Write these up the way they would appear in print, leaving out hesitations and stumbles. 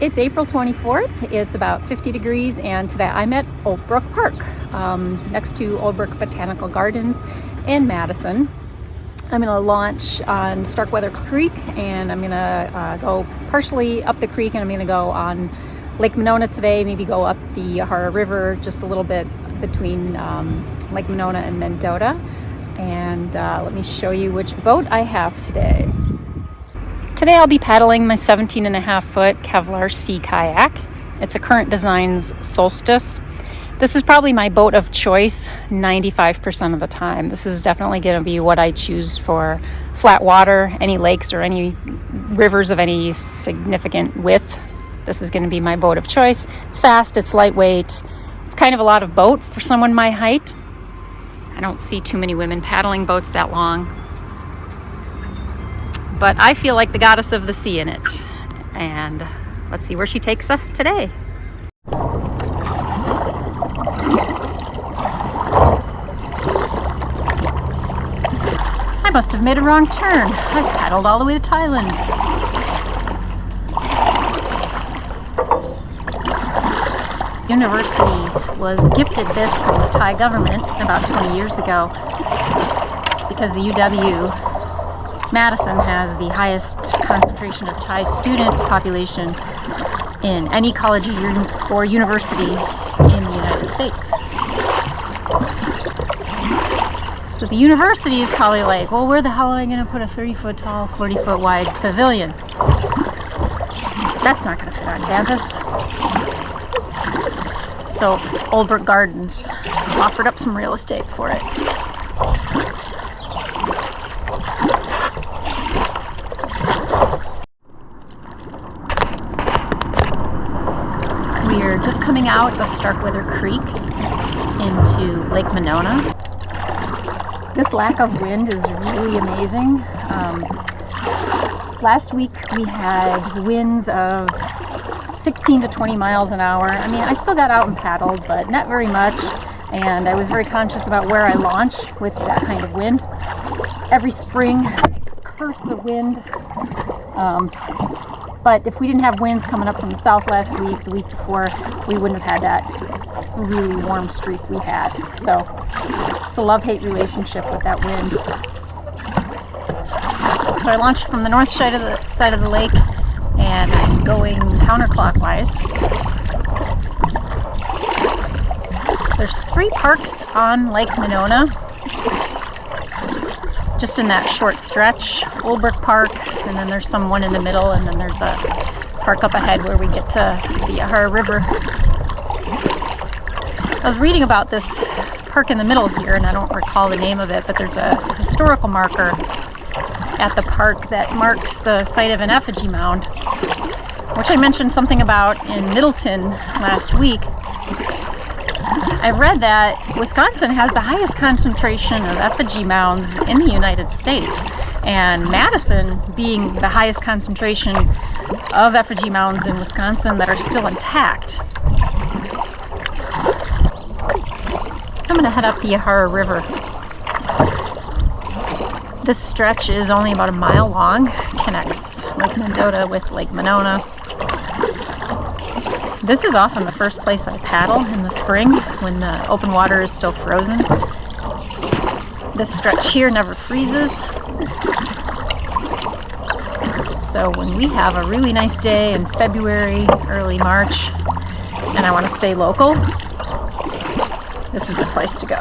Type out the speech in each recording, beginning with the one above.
It's April 24th. It's about 50 degrees, and today I'm at Olbrich Park, next to Olbrich Botanical Gardens in Madison. I'm going to launch on Starkweather Creek, and I'm going to go partially up the creek, and I'm going to go on Lake Monona today, maybe go up the Yahara River just a little bit between Lake Monona and Mendota. And let me show you which boat I have today. Today I'll be paddling my 17.5-foot Kevlar Sea Kayak. It's a Current Designs Solstice. This is probably my boat of choice 95% of the time. This is definitely going to be what I choose for flat water, any lakes or any rivers of any significant width. This is going to be my boat of choice. It's fast, it's lightweight. It's kind of a lot of boat for someone my height. I don't see too many women paddling boats that long. But I feel like the goddess of the sea in it. And let's see where she takes us today. I must have made a wrong turn. I've paddled all the way to Thailand. University was gifted this from the Thai government about 20 years ago because the UW Madison has the highest concentration of Thai student population in any college or university in the United States. So the university is probably like, well, where the hell am I going to put a 30-foot tall, 40-foot wide pavilion? That's not going to fit on campus. So Olbrich Gardens offered up some real estate for it. We're just coming out of Starkweather Creek into Lake Monona. This lack of wind is really amazing. Last week we had winds of 16 to 20 miles an hour. I mean, I still got out and paddled, but not very much. And I was very conscious about where I launch with that kind of wind. Every spring, I curse the wind. But if we didn't have winds coming up from the south last week, the week before, we wouldn't have had that really warm streak we had. So it's a love-hate relationship with that wind. So I launched from the north side of the lake, and I'm going counterclockwise. There's 3 parks on Lake Monona, just in that short stretch. Olbrich Park, and then there's one in the middle, and then there's a park up ahead where we get to the Yahara River. I was reading about this park in the middle here, and I don't recall the name of it, but there's a historical marker at the park that marks the site of an effigy mound, which I mentioned something about in Middleton last week. I've read that Wisconsin has the highest concentration of effigy mounds in the United States, and Madison being the highest concentration of effigy mounds in Wisconsin that are still intact. So I'm going to head up the Yahara River. This stretch is only about a mile long, connects Lake Mendota with Lake Monona. This is often the first place I paddle in the spring when the open water is still frozen. This stretch here never freezes. So when we have a really nice day in February, early March, and I want to stay local, this is the place to go.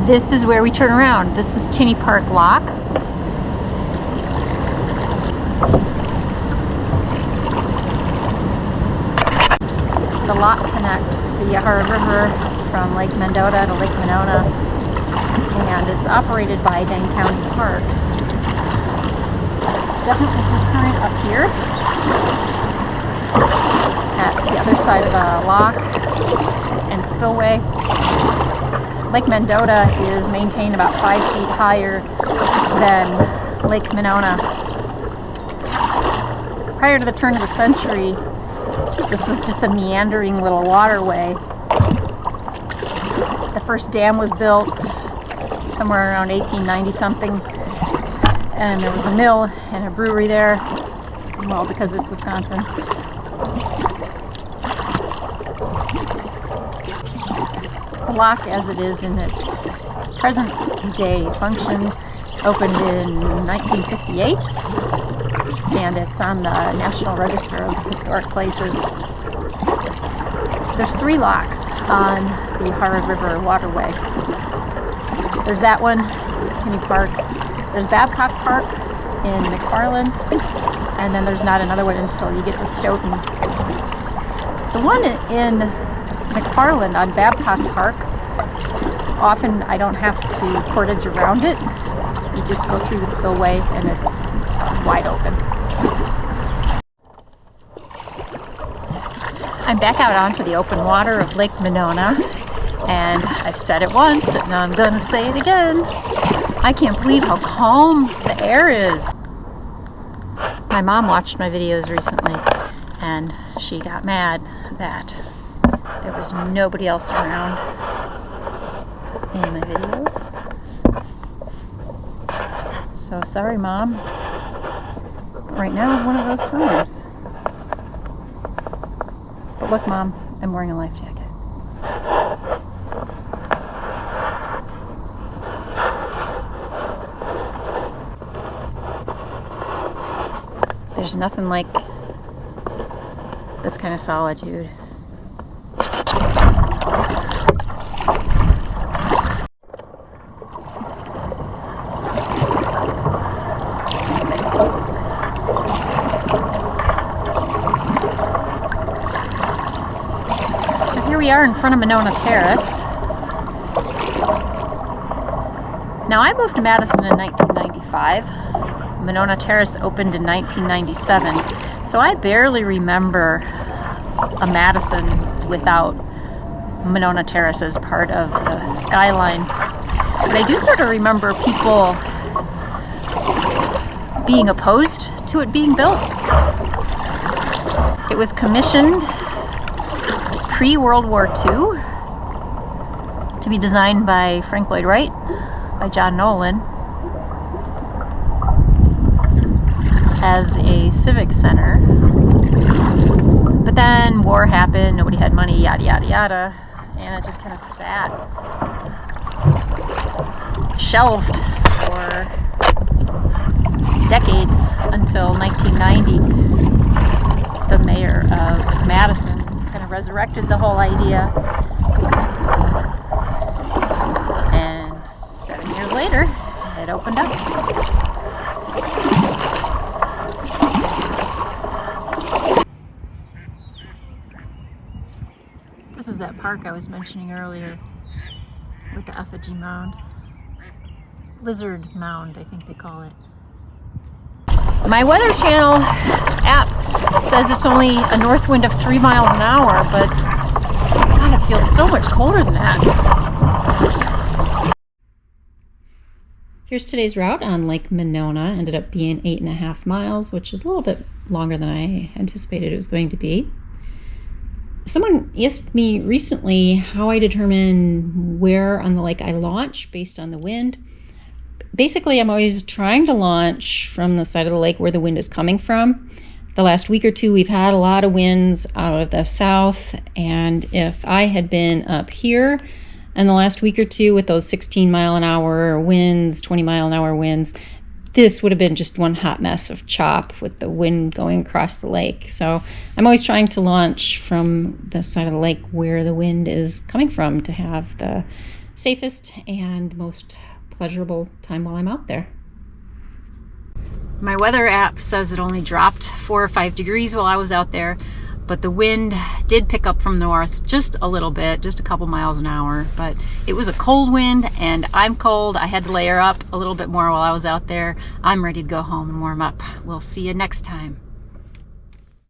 This is where we turn around. This is Tenny Park Lock. The lock connects the Yahara River from Lake Mendota to Lake Monona, and it's operated by Tenny County Parks. Definitely some current up here at the other side of the lock and spillway. Lake Mendota is maintained about 5 feet higher than Lake Monona. Prior to the turn of the century, this was just a meandering little waterway. The first dam was built somewhere around 1890 something, and there was a mill and a brewery there, well, because it's Wisconsin. The lock, as it is in its present day function, opened in 1958, and it's on the National Register of Historic Places. There's 3 locks on the Yahara River waterway. There's that one, Tenny Park. There's Babcock Park in McFarland, and then there's not another one until you get to Stoughton. The one in McFarland on Babcock Park, often I don't have to portage around it. You just go through the spillway and it's wide open. I'm back out onto the open water of Lake Monona, and I've said it once and I'm gonna say it again. I can't believe how calm the air is. My mom watched my videos recently and she got mad that there was nobody else around in my videos. So sorry, Mom. Right now is one of those times. But look, Mom, I'm wearing a life jacket. There's nothing like this kind of solitude. So here we are in front of Monona Terrace. Now, I moved to Madison in 1995. Monona Terrace opened in 1997, so I barely remember a Madison without Monona Terrace as part of the skyline. But I do sort of remember people being opposed to it being built. It was commissioned pre-World War II to be designed by Frank Lloyd Wright, by John Nolan, as a civic center. But then war happened, nobody had money, yada yada yada, and it just kind of sat, shelved for decades until 1990. The mayor of Madison kind of resurrected the whole idea, and 7 years later it opened up. This is that park I was mentioning earlier with the effigy mound. Lizard mound, I think they call it. My Weather Channel app says it's only a north wind of 3 miles an hour, but God, it feels so much colder than that. Here's today's route on Lake Monona. Ended up being 8.5 miles, which is a little bit longer than I anticipated it was going to be. Someone asked me recently how I determine where on the lake I launch based on the wind. Basically, I'm always trying to launch from the side of the lake where the wind is coming from. The last week or two, we've had a lot of winds out of the south, and if I had been up here in the last week or two with those 16 mile an hour winds, 20 mile an hour winds, this would have been just one hot mess of chop with the wind going across the lake. So I'm always trying to launch from the side of the lake where the wind is coming from to have the safest and most pleasurable time while I'm out there. My weather app says it only dropped 4 or 5 degrees while I was out there, but the wind did pick up from the north just a little bit, just a couple miles an hour. But it was a cold wind, and I'm cold. I had to layer up a little bit more while I was out there. I'm ready to go home and warm up. We'll see you next time.